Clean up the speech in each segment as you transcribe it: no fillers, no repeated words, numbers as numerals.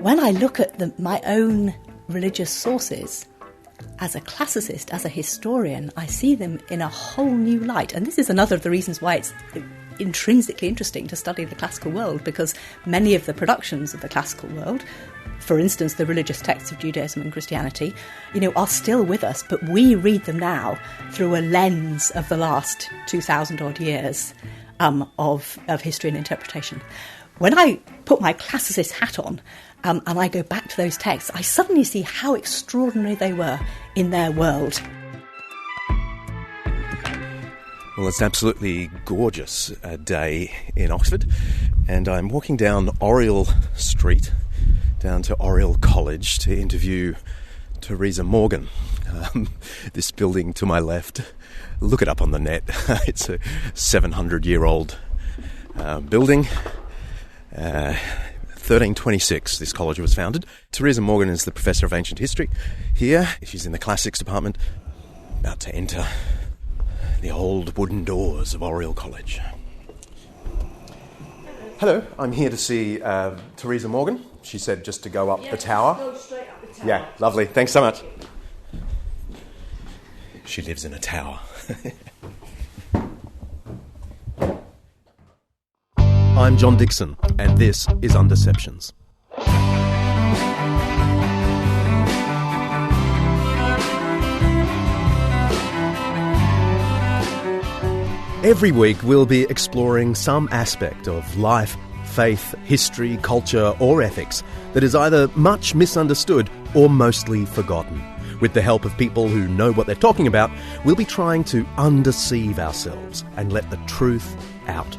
when I look at my own religious sources, as a classicist, as a historian, I see them in a whole new light. And this is another of the reasons why it's intrinsically interesting to study the classical world, because many of the productions of the classical world, for instance, the religious texts of Judaism and Christianity, are still with us, but we read them now through a lens of the last 2,000 odd years of history and interpretation. When I put my classicist hat on and I go back to those texts, I suddenly see how extraordinary they were in their world. Well, it's an absolutely gorgeous day in Oxford, and I'm walking down Oriel Street, down to Oriel College, to interview Theresa Morgan. This building to my left, look it up on the net. It's a 700-year-old building. 1326, this college was founded. Theresa Morgan is the Professor of Ancient History here. She's in the Classics department, about to enter the old wooden doors of Oriel College. Hello, I'm here to see Theresa Morgan. She said just to go up the tower. Go straight up the tower. Yeah, lovely. Thanks so much. She lives in a tower. I'm John Dixon, and this is Undeceptions. Every week we'll be exploring some aspect of life, faith, history, culture or ethics that is either much misunderstood or mostly forgotten. With the help of people who know what they're talking about, we'll be trying to undeceive ourselves and let the truth out.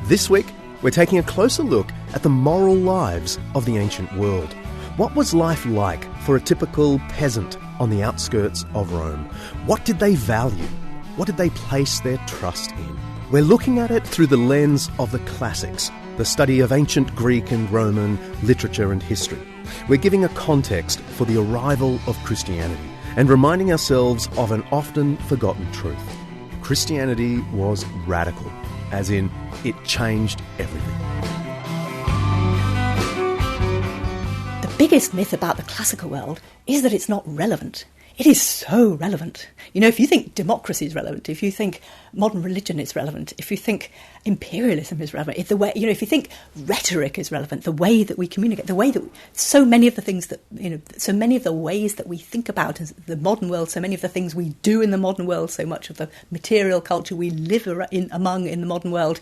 This week, we're taking a closer look at the moral lives of the ancient world. What was life like for a typical peasant on the outskirts of Rome? What did they value? What did they place their trust in? We're looking at it through the lens of the classics, the study of ancient Greek and Roman literature and history. We're giving a context for the arrival of Christianity and reminding ourselves of an often forgotten truth. Christianity was radical, as in it changed everything. The biggest myth about the classical world is that it's not relevant. It is so relevant. If you think democracy is relevant, if you think modern religion is relevant, if you think imperialism is relevant, if you think rhetoric is relevant, the way that we communicate, the way that so many of the things that, so many of the ways that we think about the modern world, so many of the things we do in the modern world, so much of the material culture we live among in the modern world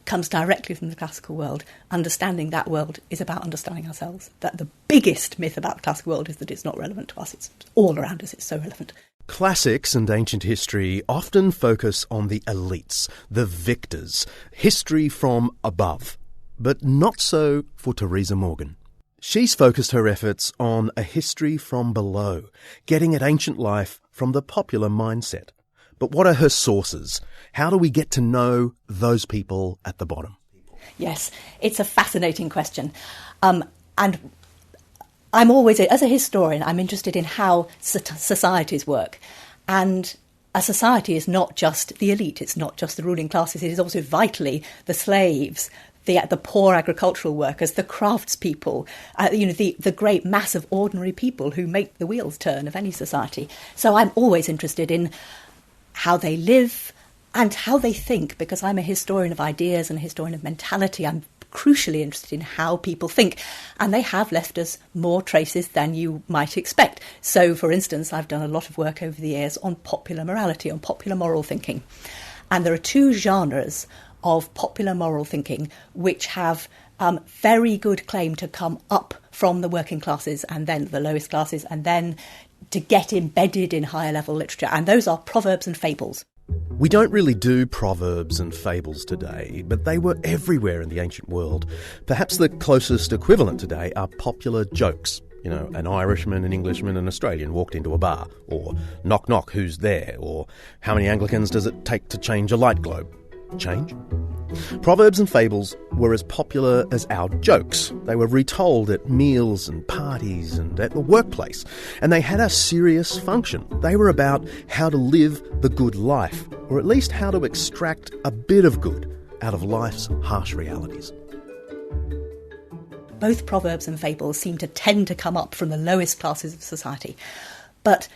comes directly from the classical world. Understanding that world is about understanding ourselves. That the biggest myth about the classical world is that it's not relevant to us. It's all around us. It's so relevant. Classics and ancient history often focus on the elites, the victors, history from above. But not so for Theresa Morgan. She's focused her efforts on a history from below, getting at ancient life from the popular mindset. But what are her sources? How do we get to know those people at the bottom? Yes, it's a fascinating question. And I'm always, as a historian, I'm interested in how societies work. And a society is not just the elite, it's not just the ruling classes, it is also vitally the slaves, the poor agricultural workers, the craftspeople, the great mass of ordinary people who make the wheels turn of any society. So I'm always interested in how they live and how they think, because I'm a historian of ideas and a historian of mentality. I'm crucially interested in how people think, and they have left us more traces than you might expect. So, for instance, I've done a lot of work over the years on popular morality, on popular moral thinking. And there are two genres of popular moral thinking which have very good claim to come up from the working classes and then the lowest classes and then to get embedded in higher level literature, and those are proverbs and fables. We don't really do proverbs and fables today, but they were everywhere in the ancient world. Perhaps the closest equivalent today are popular jokes. An Irishman, an Englishman, an Australian walked into a bar, or knock knock, who's there, or how many Anglicans does it take to change a light globe? Change? Proverbs and fables were as popular as our jokes. They were retold at meals and parties and at the workplace, and they had a serious function. They were about how to live the good life, or at least how to extract a bit of good out of life's harsh realities. both proverbs and fables seem to tend to come up from the lowest classes of society. But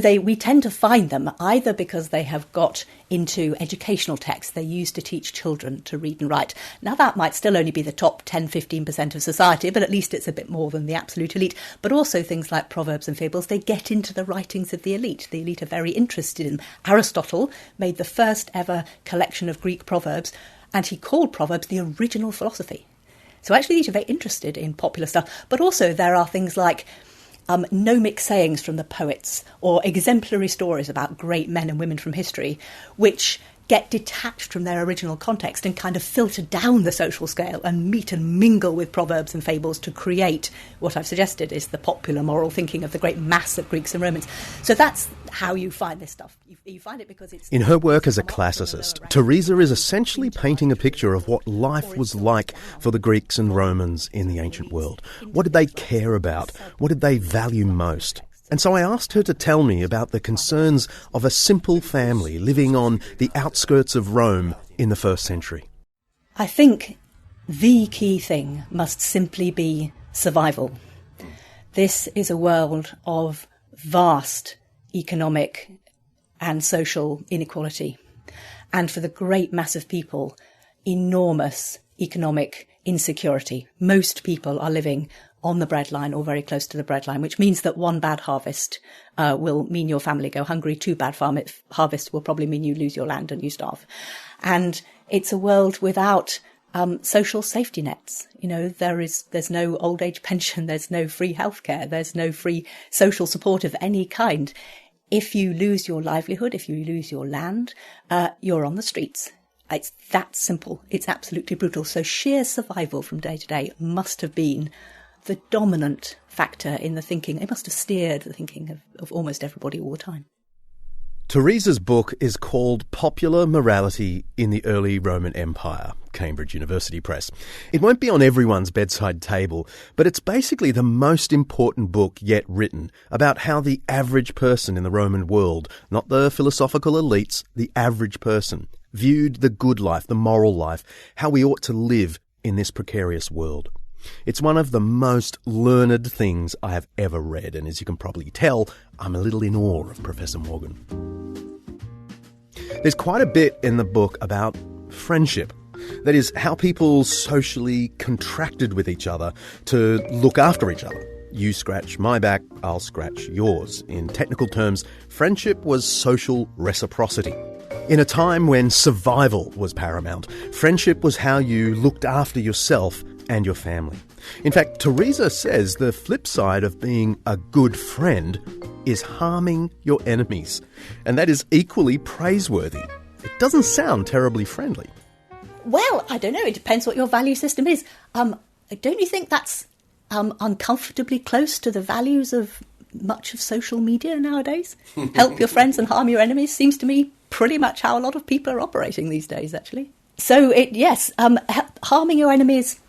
we tend to find them either because they have got into educational texts. They're used to teach children to read and write. Now, that might still only be the top 10, 15% of society, but at least it's a bit more than the absolute elite. But also things like proverbs and fables, they get into the writings of the elite. The elite are very interested in them. Aristotle made the first ever collection of Greek proverbs, and he called proverbs the original philosophy. So actually, these are very interested in popular stuff. But also there are things like gnomic sayings from the poets or exemplary stories about great men and women from history, which get detached from their original context and kind of filter down the social scale and meet and mingle with proverbs and fables to create what I've suggested is the popular moral thinking of the great mass of Greeks and Romans. So that's how you find this stuff. You find it because it's... In her work as a classicist, Teresa is essentially painting a picture of what life was like for the Greeks and Romans in the ancient world. What did they care about? What did they value most? And so I asked her to tell me about the concerns of a simple family living on the outskirts of Rome in the first century. I think the key thing must simply be survival. This is a world of vast economic and social inequality. And for the great mass of people, enormous economic insecurity. Most people are living on the breadline or very close to the breadline, which means that one bad harvest will mean your family go hungry. Two bad harvests will probably mean you lose your land and you starve. And it's a world without social safety nets. You know, there's no old age pension, there's no free healthcare, there's no free social support of any kind. If you lose your livelihood, if you lose your land, you're on the streets. It's that simple. It's absolutely brutal. So sheer survival from day to day must have been the dominant factor in the thinking. It must have steered the thinking of almost everybody all the time. Teresa's book is called Popular Morality in the Early Roman Empire, Cambridge University Press. It won't be on everyone's bedside table, but it's basically the most important book yet written about how the average person in the Roman world, not the philosophical elites, the average person, viewed the good life, the moral life, how we ought to live in this precarious world. It's one of the most learned things I have ever read, and as you can probably tell, I'm a little in awe of Professor Morgan. There's quite a bit in the book about friendship. That is, how people socially contracted with each other to look after each other. You scratch my back, I'll scratch yours. In technical terms, friendship was social reciprocity. In a time when survival was paramount, friendship was how you looked after yourself and your family. In fact, Teresa says the flip side of being a good friend is harming your enemies. And that is equally praiseworthy. It doesn't sound terribly friendly. Well, I don't know. It depends what your value system is. Don't you think that's uncomfortably close to the values of much of social media nowadays? Help your friends and harm your enemies seems to me pretty much how a lot of people are operating these days, actually. So, harming your enemies,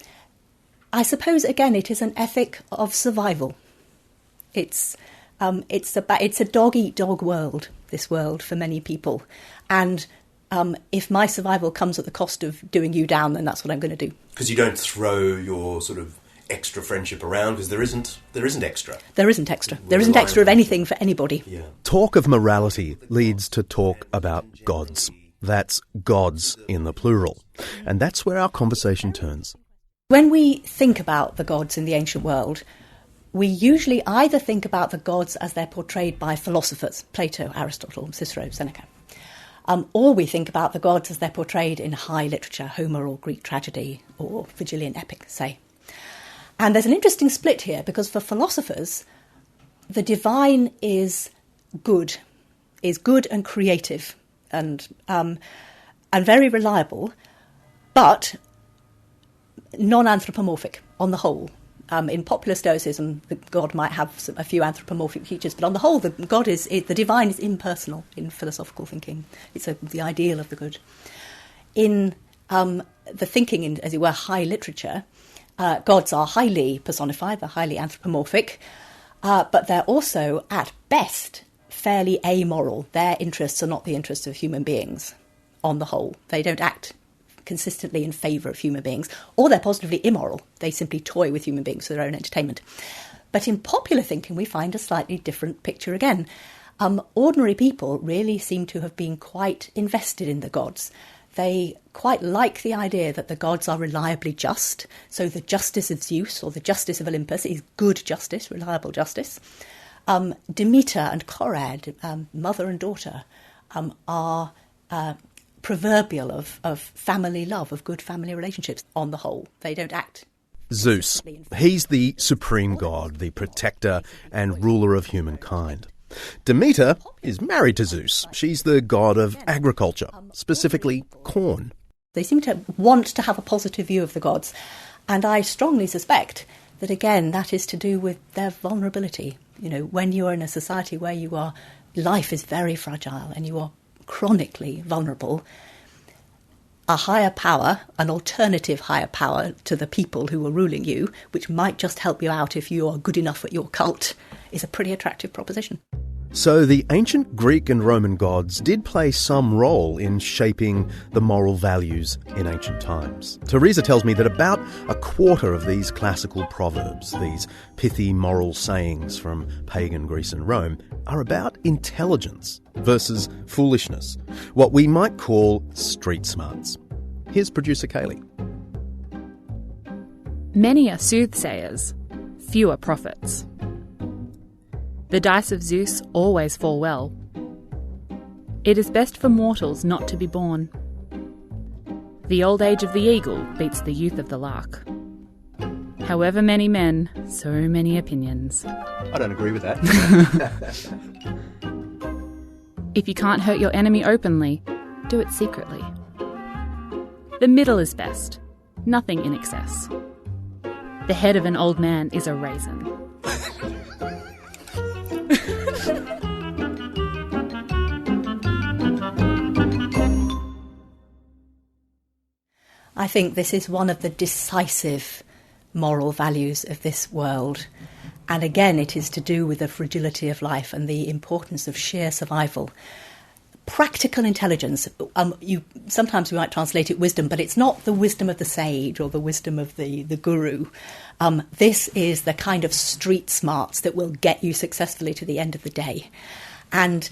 I suppose, again, it is an ethic of survival. It's a dog-eat-dog world, this world, for many people. And if my survival comes at the cost of doing you down, then that's what I'm going to do. Because you don't throw your sort of extra friendship around, because there isn't extra. There isn't extra. There isn't extra of anything for anybody. Yeah. Talk of morality leads to talk about gods. That's gods in the plural. And that's where our conversation turns. When we think about the gods in the ancient world, we usually either think about the gods as they're portrayed by philosophers, Plato, Aristotle, Cicero, Seneca, or we think about the gods as they're portrayed in high literature, Homer or Greek tragedy or Virgilian epic, say. And there's an interesting split here, because for philosophers, the divine is good and creative and very reliable, but non-anthropomorphic on the whole. In popular Stoicism, the god might have a few anthropomorphic features, but on the whole, the divine is impersonal in philosophical thinking. It's the ideal of the good. In the thinking in, as it were, high literature, gods are highly personified, they're highly anthropomorphic, but they're also, at best, fairly amoral. Their interests are not the interests of human beings, on the whole. They don't act consistently in favour of human beings, or they're positively immoral. They simply toy with human beings for their own entertainment. But in popular thinking, we find a slightly different picture again. Ordinary people really seem to have been quite invested in the gods. They quite like the idea that the gods are reliably just. So the justice of Zeus or the justice of Olympus is good justice, reliable justice. Demeter and Corad, mother and daughter, are proverbial of family love, of good family relationships on the whole. They don't act. Zeus. He's the supreme god, the protector and ruler of humankind. Demeter is married to Zeus. She's the god of agriculture, specifically corn. They seem to want to have a positive view of the gods, and I strongly suspect that, again, that is to do with their vulnerability. You know, when you are in a society where life is very fragile and you are chronically vulnerable, a higher power, an alternative higher power to the people who are ruling you, which might just help you out if you are good enough at your cult, is a pretty attractive proposition. So the ancient Greek and Roman gods did play some role in shaping the moral values in ancient times. Teresa tells me that about a quarter of these classical proverbs, these pithy moral sayings from pagan Greece and Rome, are about intelligence versus foolishness, what we might call street smarts. Here's producer Kaylee. Many are soothsayers, few are prophets. The dice of Zeus always fall well. It is best for mortals not to be born. The old age of the eagle beats the youth of the lark. However many men, so many opinions. I don't agree with that. If you can't hurt your enemy openly, do it secretly. The middle is best, nothing in excess. The head of an old man is a raisin. I think this is one of the decisive moral values of this world. And again, it is to do with the fragility of life and the importance of sheer survival. Practical intelligence, sometimes we might translate it wisdom, but it's not the wisdom of the sage or the wisdom of the guru. This is the kind of street smarts that will get you successfully to the end of the day. And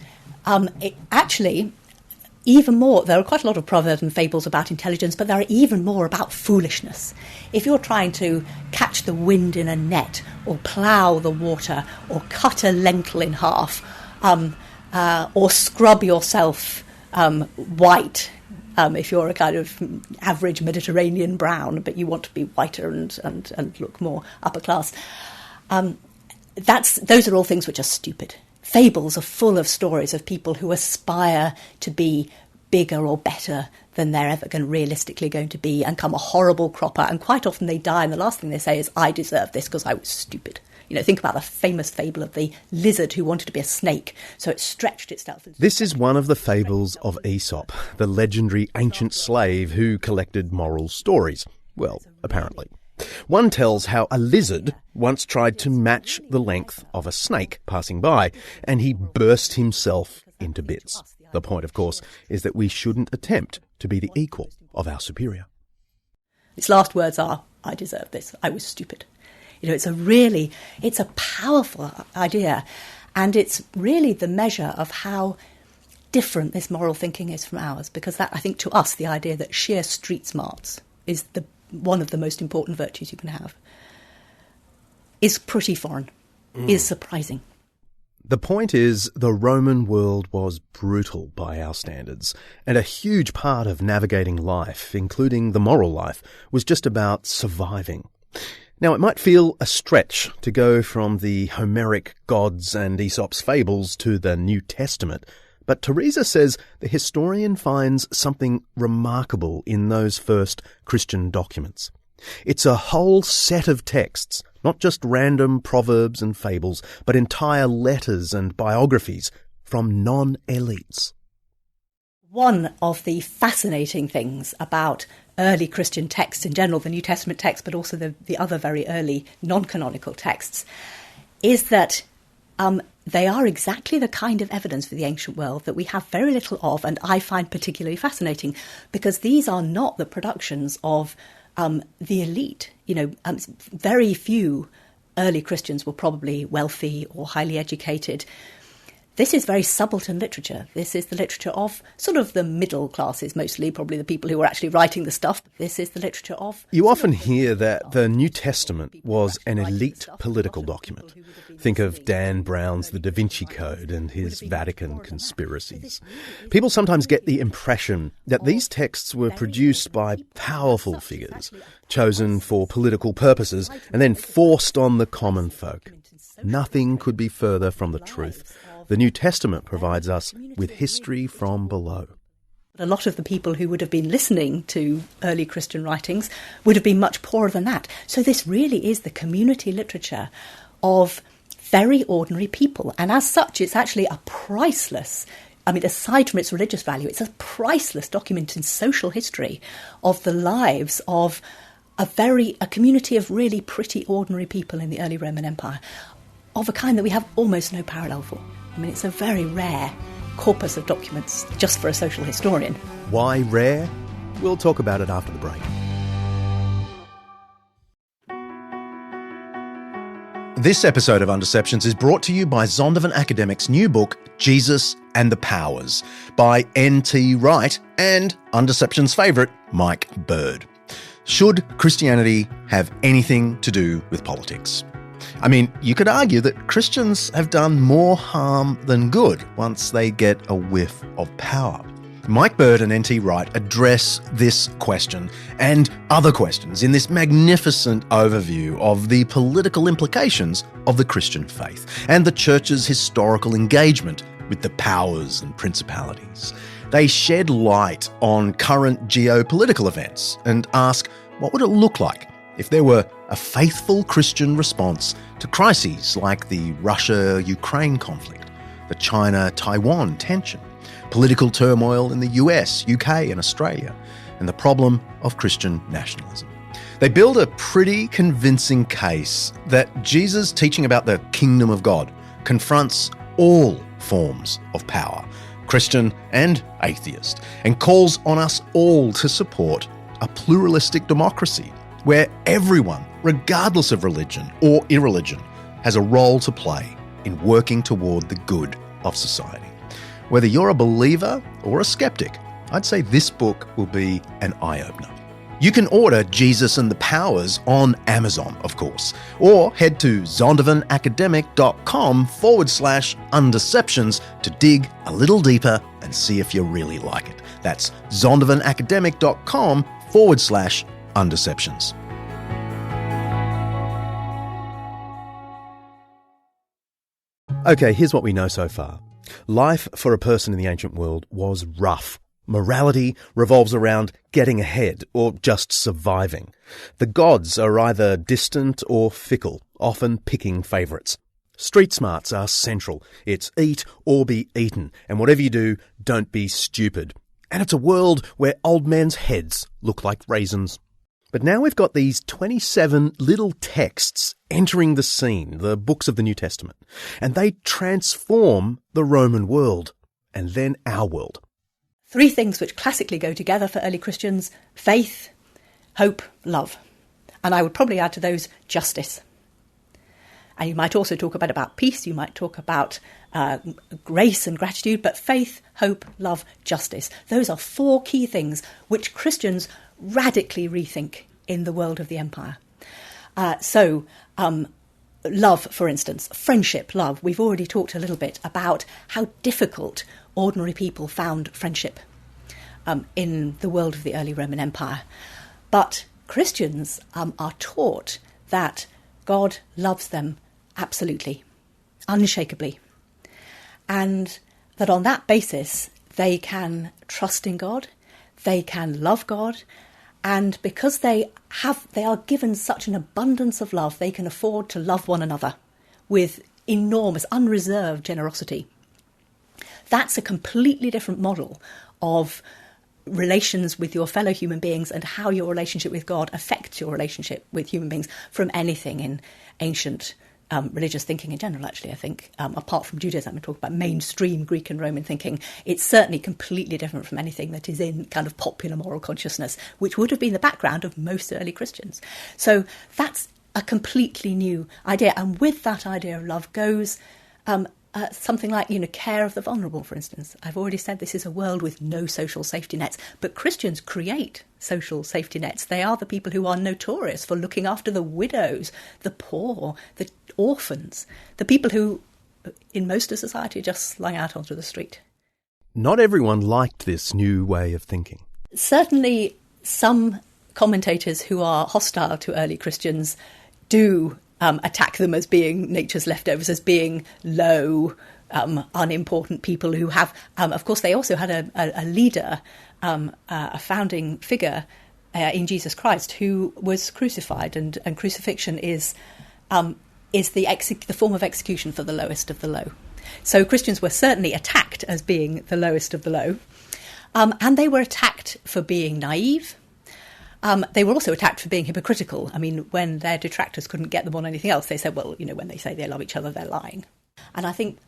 even more, there are quite a lot of proverbs and fables about intelligence, but there are even more about foolishness. If you're trying to catch the wind in a net, or plough the water, or cut a lentil in half, or scrub yourself white, if you're a kind of average Mediterranean brown, but you want to be whiter and look more upper class, those are all things which are stupid. Fables are full of stories of people who aspire to be bigger or better than they're ever realistically going to be and become a horrible cropper. And quite often they die, and the last thing they say is, I deserve this because I was stupid. You know, think about the famous fable of the lizard who wanted to be a snake, so it stretched itself. This is one of the fables of Aesop, the legendary ancient slave who collected moral stories. Well, apparently. One tells how a lizard once tried to match the length of a snake passing by, and he burst himself into bits. The point, of course, is that we shouldn't attempt to be the equal of our superior. Its last words are, I deserve this, I was stupid. You know, it's a powerful idea, and it's really the measure of how different this moral thinking is from ours, because that, I think, to us, the idea that sheer street smarts is one of the most important virtues you can have, is pretty foreign, is surprising. The point is, the Roman world was brutal by our standards, and a huge part of navigating life, including the moral life, was just about surviving. Now, it might feel a stretch to go from the Homeric gods and Aesop's fables to the New Testament, but Teresa says the historian finds something remarkable in those first Christian documents. It's a whole set of texts, not just random proverbs and fables, but entire letters and biographies from non-elites. One of the fascinating things about early Christian texts in general, the New Testament text, but also the other very early non-canonical texts, is that they are exactly the kind of evidence for the ancient world that we have very little of, and I find particularly fascinating, because these are not the productions of the elite. Very few early Christians were probably wealthy or highly educated. This is very subaltern literature. This is the literature of sort of the middle classes, mostly, probably the people who were actually writing the stuff. This is the literature of... You often hear that the New Testament was an elite political document. Think of Dan Brown's The Da Vinci Code and his Vatican conspiracies. People sometimes get the impression that these texts were produced by powerful figures, chosen for political purposes, and then forced on the common folk. Nothing could be further from the truth. The New Testament provides us with history from below. A lot of the people who would have been listening to early Christian writings would have been much poorer than that. So this really is the community literature of very ordinary people. And as such, it's actually a priceless, aside from its religious value, it's a priceless document in social history of the lives of a community of really pretty ordinary people in the early Roman Empire, of a kind that we have almost no parallel for. It's a very rare corpus of documents just for a social historian. Why rare? We'll talk about it after the break. This episode of Undeceptions is brought to you by Zondervan Academic's new book, Jesus and the Powers, by N.T. Wright and Undeceptions' favourite, Mike Bird. Should Christianity have anything to do with politics? You could argue that Christians have done more harm than good once they get a whiff of power. Mike Bird and N.T. Wright address this question and other questions in this magnificent overview of the political implications of the Christian faith and the Church's historical engagement with the powers and principalities. They shed light on current geopolitical events and ask, what would it look like if there were a faithful Christian response to crises like the Russia-Ukraine conflict, the China-Taiwan tension, political turmoil in the US, UK and Australia, and the problem of Christian nationalism? They build a pretty convincing case that Jesus' teaching about the kingdom of God confronts all forms of power, Christian and atheist, and calls on us all to support a pluralistic democracy where everyone, regardless of religion or irreligion, has a role to play in working toward the good of society. Whether you're a believer or a skeptic, I'd say this book will be an eye-opener. You can order Jesus and the Powers on Amazon, of course, or head to zondervanacademic.com/undeceptions to dig a little deeper and see if you really like it. That's zondervanacademic.com/undeceptions. Okay, here's what we know so far. Life for a person in the ancient world was rough. Morality revolves around getting ahead or just surviving. The gods are either distant or fickle, often picking favourites. Street smarts are central. It's eat or be eaten, and whatever you do, don't be stupid. And it's a world where old men's heads look like raisins. But now we've got these 27 little texts entering the scene, the books of the New Testament, and they transform the Roman world, and then our world. Three things which classically go together for early Christians: faith, hope, love. And I would probably add to those justice. And you might also talk about peace, you might talk about grace and gratitude, but faith, hope, love, justice. Those are four key things which Christians radically rethink in the world of the empire. Love, for instance, friendship, love. We've already talked a little bit about how difficult ordinary people found friendship in the world of the early Roman Empire. But Christians are taught that God loves them absolutely, unshakably, and that on that basis they can trust in God, they can love God, and because they are given such an abundance of love, they can afford to love one another with enormous, unreserved generosity. That's a completely different model of relations with your fellow human beings and how your relationship with God affects your relationship with human beings from anything in ancient religious thinking in general, actually, I think, apart from Judaism, I'm talking about mainstream Greek and Roman thinking. It's certainly completely different from anything that is in kind of popular moral consciousness, which would have been the background of most early Christians. So that's a completely new idea. And with that idea of love goes something like, care of the vulnerable, for instance. I've already said this is a world with no social safety nets, but Christians create social safety nets. They are the people who are notorious for looking after the widows, the poor, the orphans, the people who, in most of society, just slung out onto the street. Not everyone liked this new way of thinking. Certainly, some commentators who are hostile to early Christians do attack them as being nature's leftovers, as being low, unimportant people who have... of course, they also had a leader, a founding figure in Jesus Christ who was crucified, and crucifixion is the form of execution for the lowest of the low. So Christians were certainly attacked as being the lowest of the low, and they were attacked for being naive. They were also attacked for being hypocritical. I mean, when their detractors couldn't get them on anything else, they said, well, when they say they love each other, they're lying. And I think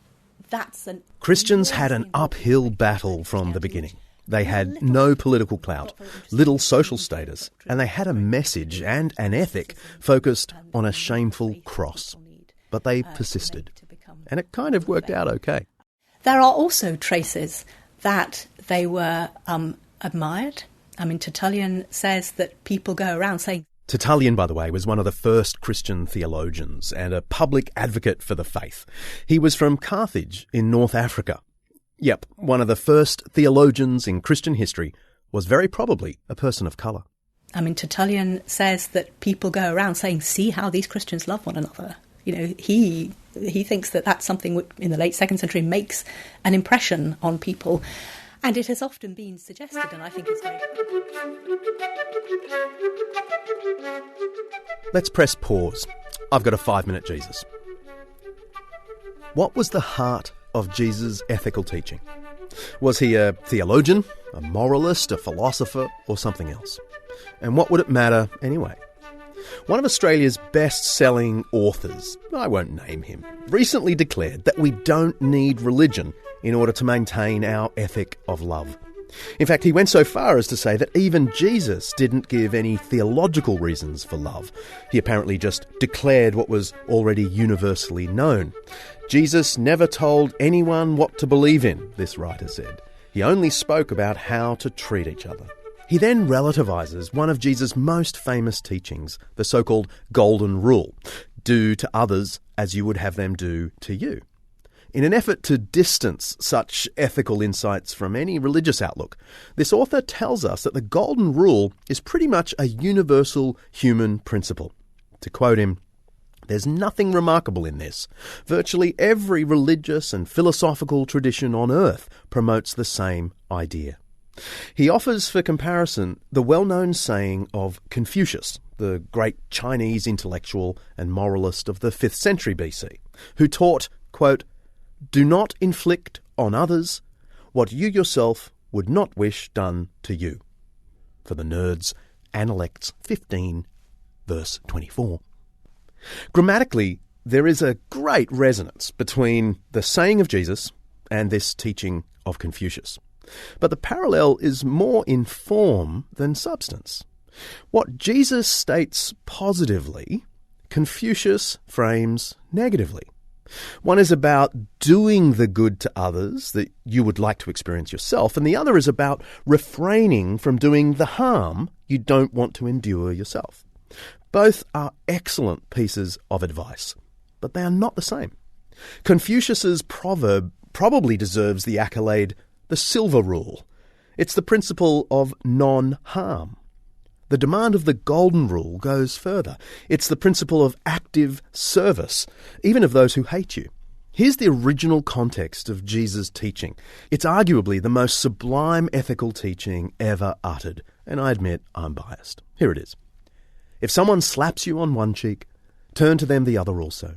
that's... Christians had an uphill battle from the beginning. They had no political clout, little social status, and they had a message and an ethic focused on a shameful cross. But they persisted, and it kind of worked out okay. There are also traces that they were admired. I mean, Tertullian says that people go around saying... Tertullian, by the way, was one of the first Christian theologians and a public advocate for the faith. He was from Carthage in North Africa. Yep, one of the first theologians in Christian history was very probably a person of colour. I mean, Tertullian says that people go around saying, see how these Christians love one another. He thinks that that's something which in the late 2nd century makes an impression on people. And it has often been suggested, and I think it's very... Let's press pause. I've got a 5-minute Jesus. What was the heart of Jesus' ethical teaching? Was he a theologian, a moralist, a philosopher, or something else? And what would it matter anyway? One of Australia's best-selling authors, I won't name him, recently declared that we don't need religion in order to maintain our ethic of love. In fact, he went so far as to say that even Jesus didn't give any theological reasons for love. He apparently just declared what was already universally known. Jesus never told anyone what to believe in, this writer said. He only spoke about how to treat each other. He then relativises one of Jesus' most famous teachings, the so-called Golden Rule. Do to others as you would have them do to you. In an effort to distance such ethical insights from any religious outlook, this author tells us that the Golden Rule is pretty much a universal human principle. To quote him, "There's nothing remarkable in this. Virtually every religious and philosophical tradition on earth promotes the same idea." He offers for comparison the well-known saying of Confucius, the great Chinese intellectual and moralist of the 5th century BC, who taught, quote, "Do not inflict on others what you yourself would not wish done to you." For the nerds, Analects 15, verse 24. Grammatically, there is a great resonance between the saying of Jesus and this teaching of Confucius. But the parallel is more in form than substance. What Jesus states positively, Confucius frames negatively. One is about doing the good to others that you would like to experience yourself, and the other is about refraining from doing the harm you don't want to endure yourself. Both are excellent pieces of advice, but they are not the same. Confucius's proverb probably deserves the accolade, the Silver Rule. It's the principle of non-harm. The demand of the Golden Rule goes further. It's the principle of active service, even of those who hate you. Here's the original context of Jesus' teaching. It's arguably the most sublime ethical teaching ever uttered, and I admit I'm biased. Here it is. If someone slaps you on one cheek, turn to them the other also.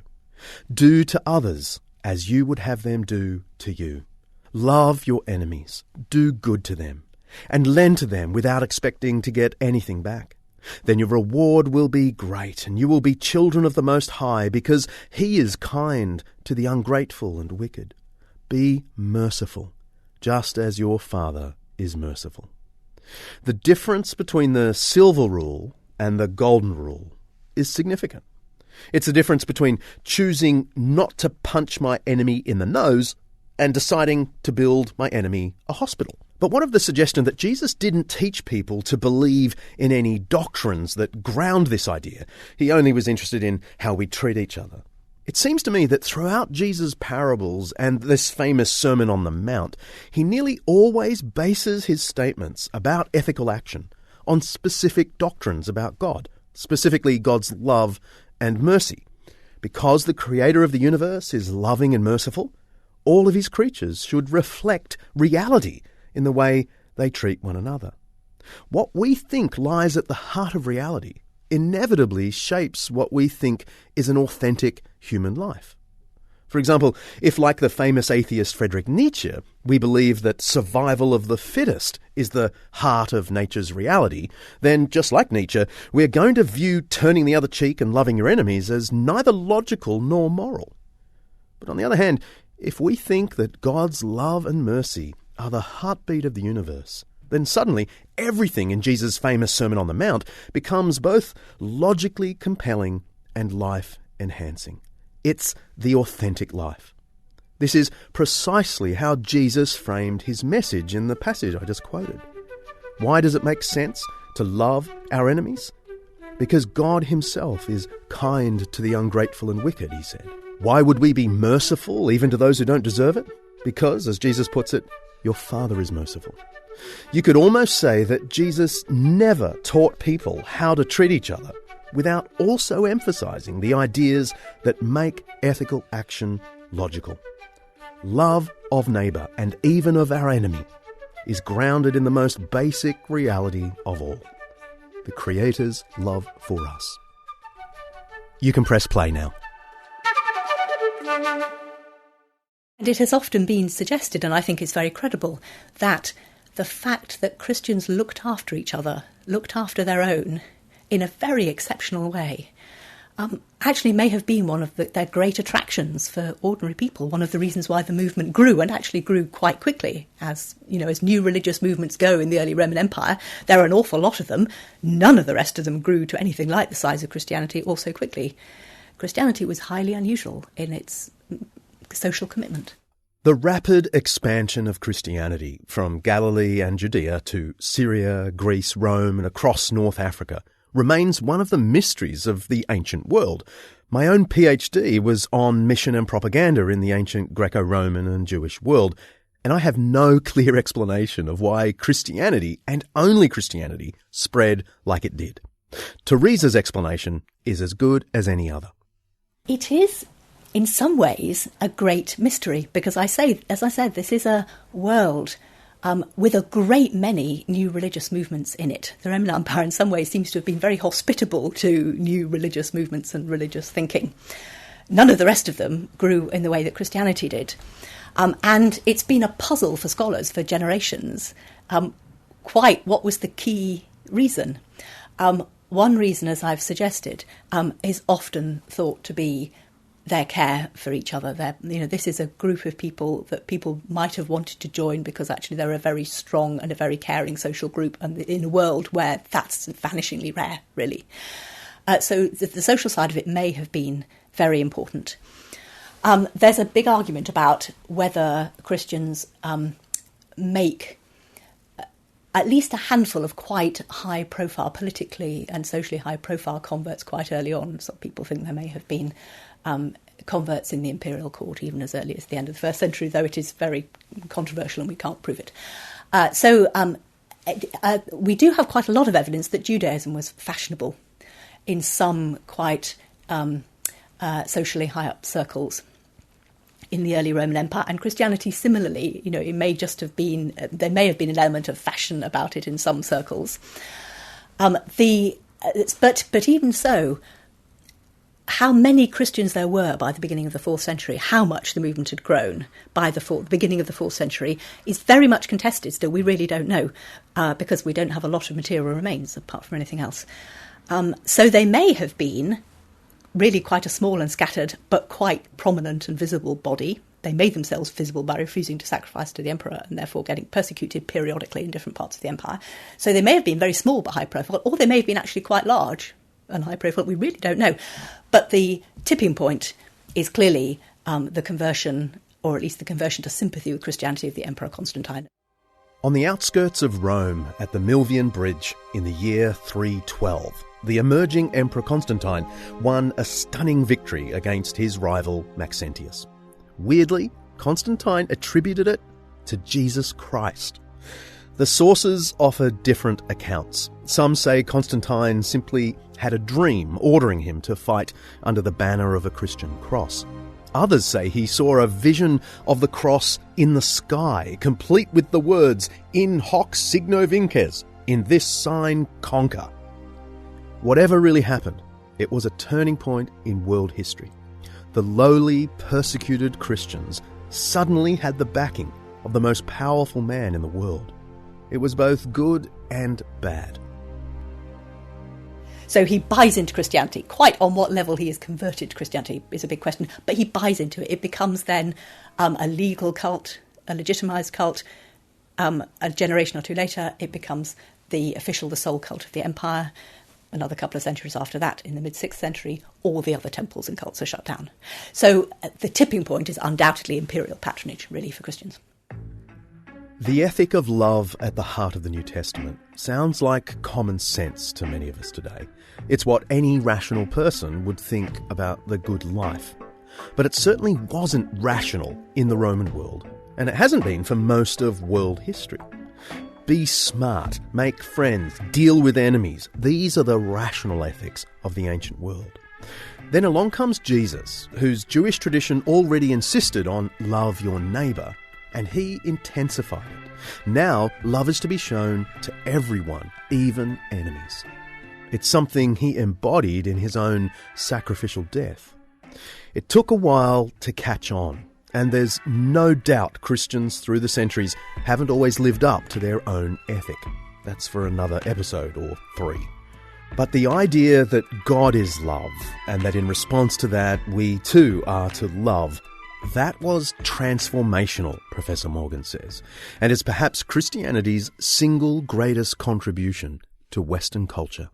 Do to others as you would have them do to you. Love your enemies, do good to them, and lend to them without expecting to get anything back. Then your reward will be great, and you will be children of the Most High, because He is kind to the ungrateful and wicked. Be merciful, just as your Father is merciful. The difference between the silver rule and the golden rule is significant. It's the difference between choosing not to punch my enemy in the nose and deciding to build my enemy a hospital. But what of the suggestion that Jesus didn't teach people to believe in any doctrines that ground this idea? He only was interested in how we treat each other. It seems to me that throughout Jesus' parables and this famous Sermon on the Mount, he nearly always bases his statements about ethical action on specific doctrines about God, specifically God's love and mercy. Because the creator of the universe is loving and merciful, all of his creatures should reflect reality in the way they treat one another. What we think lies at the heart of reality inevitably shapes what we think is an authentic human life. For example, if, like the famous atheist Friedrich Nietzsche, we believe that survival of the fittest is the heart of nature's reality, then, just like Nietzsche, we're going to view turning the other cheek and loving your enemies as neither logical nor moral. But on the other hand, if we think that God's love and mercy are the heartbeat of the universe, then suddenly everything in Jesus' famous Sermon on the Mount becomes both logically compelling and life-enhancing. It's the authentic life. This is precisely how Jesus framed his message in the passage I just quoted. Why does it make sense to love our enemies? Because God himself is kind to the ungrateful and wicked, he said. Why would we be merciful even to those who don't deserve it? Because, as Jesus puts it, your Father is merciful. You could almost say that Jesus never taught people how to treat each other without also emphasizing the ideas that make ethical action logical. Love of neighbour and even of our enemy is grounded in the most basic reality of all, the Creator's love for us. You can press play now. And it has often been suggested, and I think it's very credible, that the fact that Christians looked after each other, looked after their own, in a very exceptional way, actually may have been one of their great attractions for ordinary people, one of the reasons why the movement grew, and actually grew quite quickly. As new religious movements go in the early Roman Empire, there are an awful lot of them. None of the rest of them grew to anything like the size of Christianity or so quickly. Christianity was highly unusual in its social commitment. The rapid expansion of Christianity from Galilee and Judea to Syria, Greece, Rome, and across North Africa remains one of the mysteries of the ancient world. My own PhD was on mission and propaganda in the ancient Greco-Roman and Jewish world, and I have no clear explanation of why Christianity, and only Christianity, spread like it did. Teresa's explanation is as good as any other. It is, in some ways, a great mystery, because as I said, this is a world with a great many new religious movements in it. The Roman Empire in some ways seems to have been very hospitable to new religious movements and religious thinking. None of the rest of them grew in the way that Christianity did. And it's been a puzzle for scholars for generations, quite what was the key reason. One reason, as I've suggested, is often thought to be their care for each other. This is a group of people that people might have wanted to join because actually they're a very strong and a very caring social group, and in a world where that's vanishingly rare, really. So the social side of it may have been very important. There's a big argument about whether Christians make at least a handful of quite high-profile, politically and socially high-profile converts quite early on. Some people think there may have been converts in the imperial court even as early as the end of the 1st century, though it is very controversial and we can't prove it. We do have quite a lot of evidence that Judaism was fashionable in some quite socially high-up circles in the early Roman Empire, and Christianity similarly. It may just have been, there may have been an element of fashion about it in some circles. But even so, how many Christians there were by the beginning of the 4th century, how much the movement had grown by the beginning of the 4th century, is very much contested still. We really don't know, because we don't have a lot of material remains apart from anything else. So they may have been really quite a small and scattered, but quite prominent and visible body. They made themselves visible by refusing to sacrifice to the emperor and therefore getting persecuted periodically in different parts of the empire. So they may have been very small but high profile, or they may have been actually quite large and high profile. We really don't know. But the tipping point is clearly the conversion, or at least the conversion to sympathy with Christianity of the Emperor Constantine. On the outskirts of Rome, at the Milvian Bridge in the year 312, the emerging Emperor Constantine won a stunning victory against his rival Maxentius. Weirdly, Constantine attributed it to Jesus Christ. The sources offer different accounts. Some say Constantine simply had a dream ordering him to fight under the banner of a Christian cross. Others say he saw a vision of the cross in the sky, complete with the words, "In hoc signo vinces," in this sign conquer. Whatever really happened, it was a turning point in world history. The lowly, persecuted Christians suddenly had the backing of the most powerful man in the world. It was both good and bad. So he buys into Christianity. Quite on what level he is converted to Christianity is a big question, but he buys into it. It becomes then a legal cult, a legitimised cult. A generation or two later, it becomes the sole cult of the empire. Another couple of centuries after that, in the mid-6th century, all the other temples and cults are shut down. So the tipping point is undoubtedly imperial patronage, really, for Christians. The ethic of love at the heart of the New Testament sounds like common sense to many of us today. It's what any rational person would think about the good life. But it certainly wasn't rational in the Roman world, and it hasn't been for most of world history. Be smart, make friends, deal with enemies. These are the rational ethics of the ancient world. Then along comes Jesus, whose Jewish tradition already insisted on love your neighbour, and he intensified it. Now, love is to be shown to everyone, even enemies. It's something he embodied in his own sacrificial death. It took a while to catch on, and there's no doubt Christians through the centuries haven't always lived up to their own ethic. That's for another episode or 3. But the idea that God is love, and that in response to that we too are to love, that was transformational, Professor Morgan says, and is perhaps Christianity's single greatest contribution to Western culture.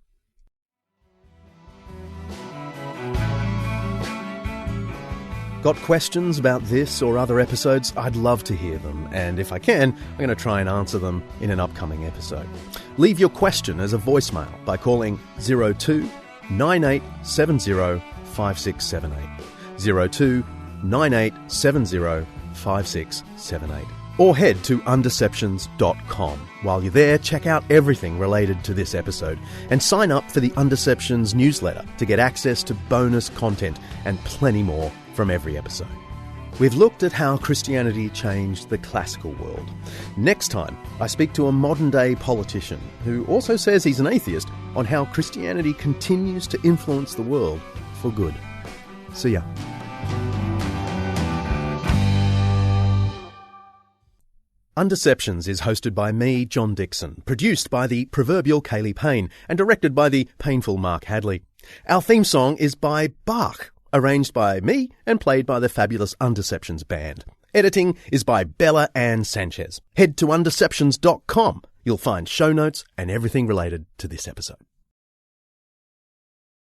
Got questions about this or other episodes? I'd love to hear them, and if I can, I'm going to try and answer them in an upcoming episode. Leave your question as a voicemail by calling 02 9870 5678. 02 9870 5678. Or head to Undeceptions.com. While you're there, check out everything related to this episode and sign up for the Undeceptions newsletter to get access to bonus content and plenty more from every episode. We've looked at how Christianity changed the classical world. Next time, I speak to a modern-day politician who also says he's an atheist on how Christianity continues to influence the world for good. See ya. Undeceptions is hosted by me, John Dixon, produced by the proverbial Kaylee Payne, and directed by the painful Mark Hadley. Our theme song is by Bach, arranged by me and played by the fabulous Undeceptions band. Editing is by Bella Ann Sanchez. Head to Undeceptions.com. You'll find show notes and everything related to this episode.